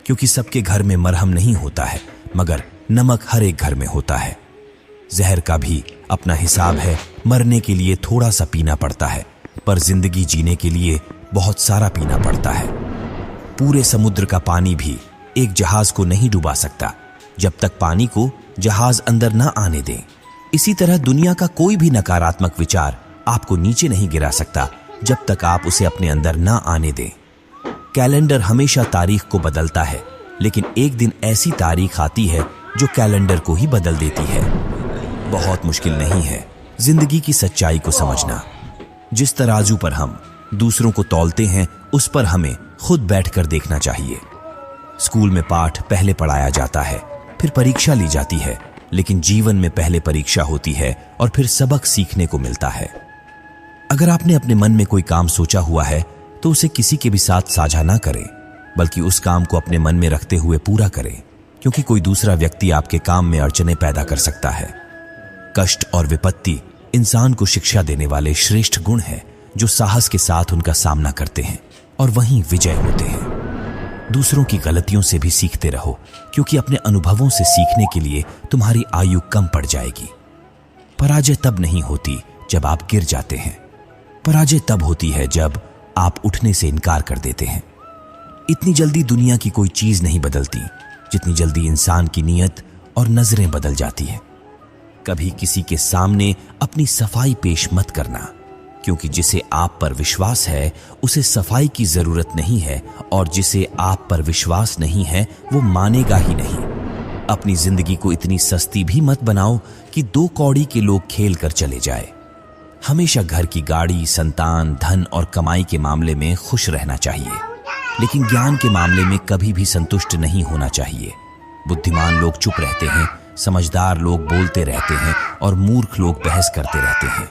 क्योंकि सबके घर में मरहम नहीं होता है, मगर नमक हर एक घर में होता है। जहर का भी अपना हिसाब है, मरने के लिए थोड़ा सा पीना पड़ता है, पर जिंदगी जीने के लिए बहुत सारा पीना पड़ता है। पूरे समुद्र का पानी भी एक जहाज को नहीं डुबा सकता जब तक पानी को जहाज अंदर ना आने दे। इसी तरह दुनिया का कोई भी नकारात्मक विचार आपको नीचे नहीं गिरा सकता जब तक आप उसे अपने अंदर ना आने दें। कैलेंडर हमेशा तारीख को बदलता है, लेकिन एक दिन ऐसी तारीख आती है जो कैलेंडर को ही बदल देती है। बहुत मुश्किल नहीं है जिंदगी की सच्चाई को समझना। जिस तराजू पर हम दूसरों को तौलते हैं, उस पर हमें खुद बैठकर देखना चाहिए। स्कूल में पाठ पहले पढ़ाया जाता है, फिर परीक्षा ली जाती है, लेकिन जीवन में पहले परीक्षा होती है और फिर सबक सीखने को मिलता है। अगर आपने अपने मन में कोई काम सोचा हुआ है तो उसे किसी के भी साथ साझा ना करें, बल्कि उस काम को अपने मन में रखते हुए पूरा करें, क्योंकि कोई दूसरा व्यक्ति आपके काम में अड़चने पैदा कर सकता है। कष्ट और विपत्ति इंसान को शिक्षा देने वाले श्रेष्ठ गुण हैं जो साहस के साथ उनका सामना करते हैं और वहीं विजय होते हैं। दूसरों की गलतियों से भी सीखते रहो, क्योंकि अपने अनुभवों से सीखने के लिए तुम्हारी आयु कम पड़ जाएगी। पराजय तब नहीं होती जब आप गिर जाते हैं, पराजय तब होती है जब आप उठने से इनकार कर देते हैं। इतनी जल्दी दुनिया की कोई चीज नहीं बदलती जितनी जल्दी इंसान की नीयत और नजरें बदल जाती है। कभी किसी के सामने अपनी सफाई पेश मत करना, क्योंकि जिसे आप पर विश्वास है उसे सफाई की जरूरत नहीं है, और जिसे आप पर विश्वास नहीं है वो मानेगा ही नहीं। अपनी जिंदगी को इतनी सस्ती भी मत बनाओ कि 2 कौड़ी के लोग खेल कर चले जाए। हमेशा घर की गाड़ी, संतान, धन और कमाई के मामले में खुश रहना चाहिए, लेकिन ज्ञान के मामले में कभी भी संतुष्ट नहीं होना चाहिए। बुद्धिमान लोग चुप रहते हैं, समझदार लोग बोलते रहते हैं और मूर्ख लोग बहस करते रहते हैं।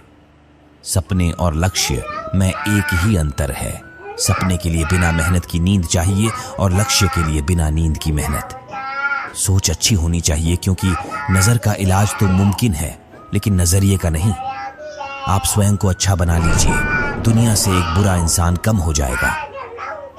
सपने और लक्ष्य में एक ही अंतर है। सपने के लिए बिना मेहनत की नींद चाहिए और लक्ष्य के लिए बिना नींद की मेहनत। सोच अच्छी होनी चाहिए, क्योंकि नजर का इलाज तो मुमकिन है, लेकिन नजरिए का नहीं। आप स्वयं को अच्छा बना लीजिए, दुनिया से एक बुरा इंसान कम हो जाएगा।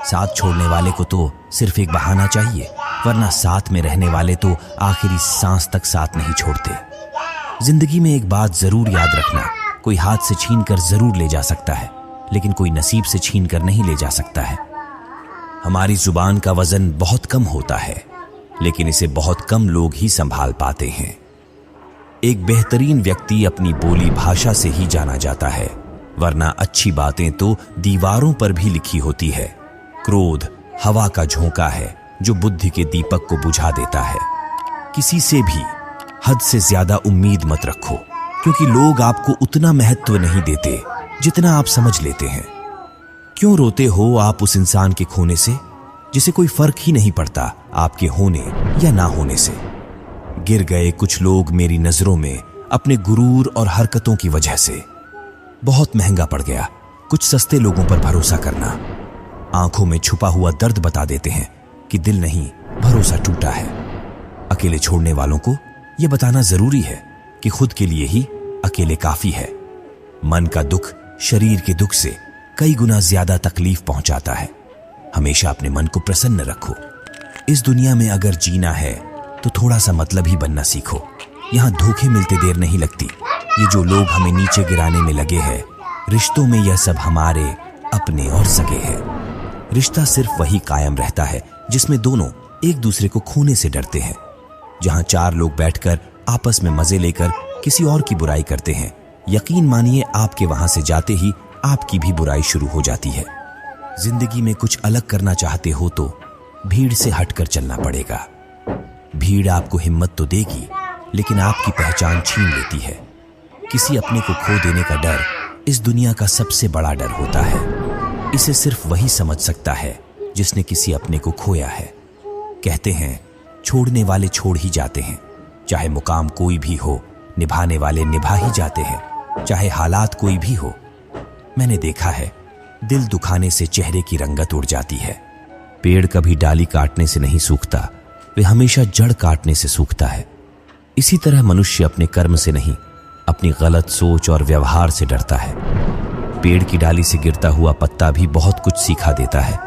साथ छोड़ने वाले को तो सिर्फ एक बहाना चाहिए, वरना साथ में रहने वाले तो आखिरी सांस तक साथ नहीं छोड़ते। जिंदगी में एक बात जरूर याद रखना, कोई हाथ से छीन कर जरूर ले जा सकता है, लेकिन कोई नसीब से छीन कर नहीं ले जा सकता है। हमारी जुबान का वजन बहुत कम होता है, लेकिन इसे बहुत कम लोग ही संभाल पाते हैं। एक बेहतरीन व्यक्ति अपनी बोली भाषा से ही जाना जाता है, वरना अच्छी बातें तो दीवारों पर भी लिखी होती है। क्रोध हवा का झोंका है जो बुद्धि के दीपक को बुझा देता है। किसी से भी हद से ज्यादा उम्मीद मत रखो, क्योंकि लोग आपको उतना महत्व नहीं देते जितना आप समझ लेते हैं। क्यों रोते हो आप उस इंसान के खोने से जिसे कोई फर्क ही नहीं पड़ता आपके होने या ना होने से? गिर गए कुछ लोग मेरी नजरों में अपने गुरूर और हरकतों की वजह से। बहुत महंगा पड़ गया कुछ सस्ते लोगों पर भरोसा करना। आंखों में छुपा हुआ दर्द बता देते हैं कि दिल नहीं, भरोसा टूटा है। अकेले छोड़ने वालों को यह बताना जरूरी है कि खुद के लिए ही अकेले काफी है। मन का दुख शरीर के दुख से कई गुना ज्यादा तकलीफ पहुंचाता है। हमेशा अपने मन को प्रसन्न रखो। इस दुनिया में अगर जीना है तो थोड़ा सा मतलब ही बनना सीखो। यहां धोखे मिलते देर नहीं लगती। ये जो लोग हमें नीचे गिराने में लगे हैं, रिश्तों में यह सब हमारे अपने और सगे हैं। रिश्ता सिर्फ वही कायम रहता है जिसमें दोनों एक दूसरे को खोने से डरते हैं। जहां 4 लोग बैठकर आपस में मजे लेकर किसी और की बुराई करते हैं, यकीन मानिए आपके वहां से जाते ही आपकी भी बुराई शुरू हो जाती है। जिंदगी में कुछ अलग करना चाहते हो तो भीड़ से हटकर चलना पड़ेगा। भीड़ आपको हिम्मत तो देगी, लेकिन आपकी पहचान छीन लेती है। किसी अपने को खो देने का डर इस दुनिया का सबसे बड़ा डर होता है। इसे सिर्फ वही समझ सकता है जिसने किसी अपने को खोया है। कहते हैं छोड़ने वाले छोड़ ही जाते हैं, चाहे मुकाम कोई भी हो, निभाने वाले निभा ही जाते हैं, चाहे हालात कोई भी हो। मैंने देखा है दिल दुखाने से चेहरे की रंगत उड़ जाती है। पेड़ कभी डाली काटने से नहीं सूखता, वे हमेशा जड़ काटने से सूखता है। इसी तरह मनुष्य अपने कर्म से नहीं, अपनी गलत सोच और व्यवहार से डरता है। पेड़ की डाली से गिरता हुआ पत्ता भी बहुत कुछ सिखा देता है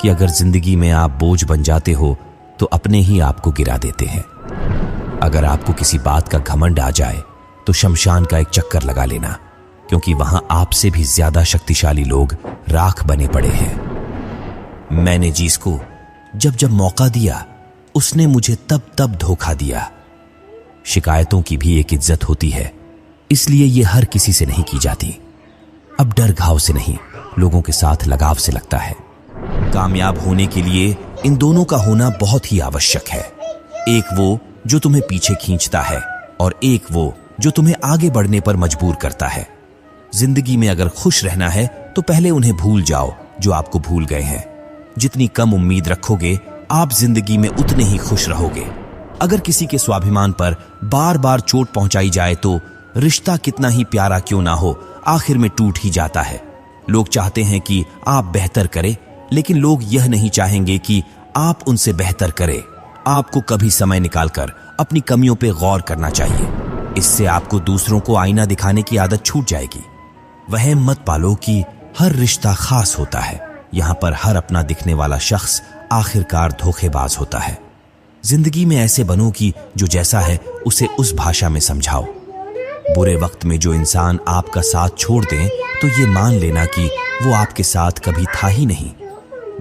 कि अगर जिंदगी में आप बोझ बन जाते हो तो अपने ही आपको गिरा देते हैं। अगर आपको किसी बात का घमंड आ जाए तो शमशान का एक चक्कर लगा लेना, क्योंकि वहां आपसे भी ज्यादा शक्तिशाली लोग राख बने पड़े हैं। मैंने जिसको जब जब मौका दिया उसने मुझे तब तब धोखा दिया। शिकायतों की भी एक इज्जत होती है, इसलिए ये हर किसी से नहीं की जाती। अब डर घाव से नहीं, लोगों के साथ लगाव से लगता है। कामयाब होने के लिए इन दोनों का होना बहुत ही आवश्यक है। एक वो जो तुम्हें पीछे खींचता है और एक वो जो तुम्हें आगे बढ़ने पर मजबूर करता है। जिंदगी में अगर खुश रहना है तो पहले उन्हें भूल जाओ जो आपको भूल गए हैं। जितनी कम उम्मीद रखोगे आप जिंदगी में उतने ही खुश रहोगे। अगर किसी के स्वाभिमान पर बार बार चोट पहुंचाई जाए तो रिश्ता कितना ही प्यारा क्यों ना हो, आखिर में टूट ही जाता है। लोग चाहते हैं कि आप बेहतर करें, लेकिन लोग यह नहीं चाहेंगे कि आप उनसे बेहतर करें। आपको कभी समय निकालकर अपनी कमियों पे गौर करना चाहिए। इससे आपको दूसरों को आईना दिखाने की आदत छूट जाएगी। वहम मत पालो कि हर रिश्ता खास होता है। यहां पर हर अपना दिखने वाला शख्स आखिरकार धोखेबाज होता है। जिंदगी में ऐसे बनो कि जो जैसा है उसे उस भाषा में समझाओ। बुरे वक्त में जो इंसान आपका साथ छोड़ दें तो ये मान लेना कि वो आपके साथ कभी था ही नहीं।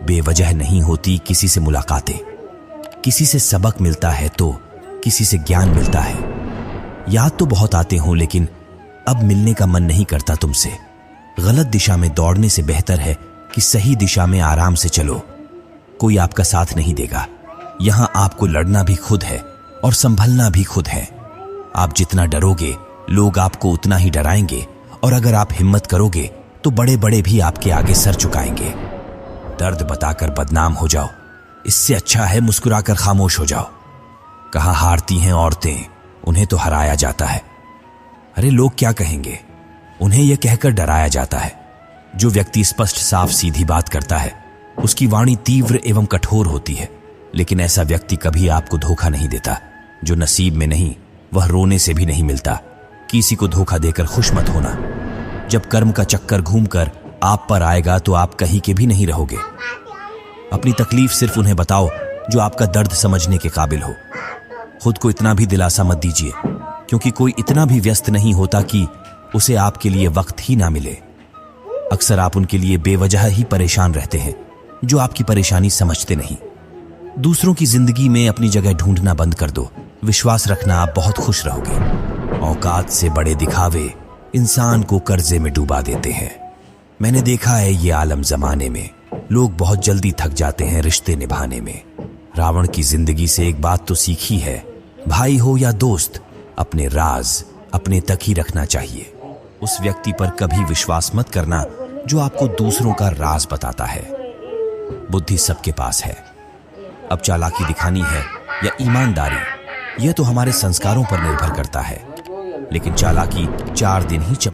बेवजह नहीं होती किसी से मुलाकातें। किसी से सबक मिलता है तो किसी से ज्ञान मिलता है। याद तो बहुत आते हो, लेकिन अब मिलने का मन नहीं करता तुमसे। गलत दिशा में दौड़ने से बेहतर है कि सही दिशा में आराम से चलो। कोई आपका साथ नहीं देगा। यहां आपको लड़ना भी खुद है और संभलना भी खुद है। आप जितना डरोगे लोग आपको उतना ही डराएंगे, और अगर आप हिम्मत करोगे तो बड़े बड़े भी आपके आगे सर झुकाएंगे। दर्द बताकर बदनाम हो जाओ, इससे अच्छा है मुस्कुराकर खामोश हो जाओ। कहाँ हारती हैं औरतें, उन्हें तो हराया जाता है। अरे लोग क्या कहेंगे, उन्हें यह कहकर डराया जाता है। जो व्यक्ति स्पष्ट साफ सीधी बात करता है उसकी वाणी तीव्र एवं कठोर होती है, लेकिन ऐसा व्यक्ति कभी आपको धोखा नहीं देता। जो नसीब में नहीं वह रोने से भी नहीं मिलता। किसी को धोखा देकर खुश मत होना। जब कर्म का चक्कर घूमकर आप पर आएगा तो आप कहीं के भी नहीं रहोगे। अपनी तकलीफ सिर्फ उन्हें बताओ जो आपका दर्द समझने के काबिल हो। खुद को इतना भी दिलासा मत दीजिए, क्योंकि कोई इतना भी व्यस्त नहीं होता कि उसे आपके लिए वक्त ही ना मिले। अक्सर आप उनके लिए बेवजह ही परेशान रहते हैं जो आपकी परेशानी समझते नहीं। दूसरों की जिंदगी में अपनी जगह ढूंढना बंद कर दो। विश्वास रखना आप बहुत खुश रहोगे। औकात से बड़े दिखावे इंसान को कर्जे में डुबा देते हैं। मैंने देखा है ये आलम जमाने में लोग बहुत जल्दी थक जाते हैं रिश्ते निभाने में। रावण की जिंदगी से एक बात तो सीखी है, भाई हो या दोस्त, अपने राज अपने तक ही रखना चाहिए। उस व्यक्ति पर कभी विश्वास मत करना जो आपको दूसरों का राज बताता है। बुद्धि सबके पास है। अब चालाकी दिखानी है या ईमानदारी, यह तो हमारे संस्कारों पर निर्भर करता है। लेकिन चालाकी 4 दिन ही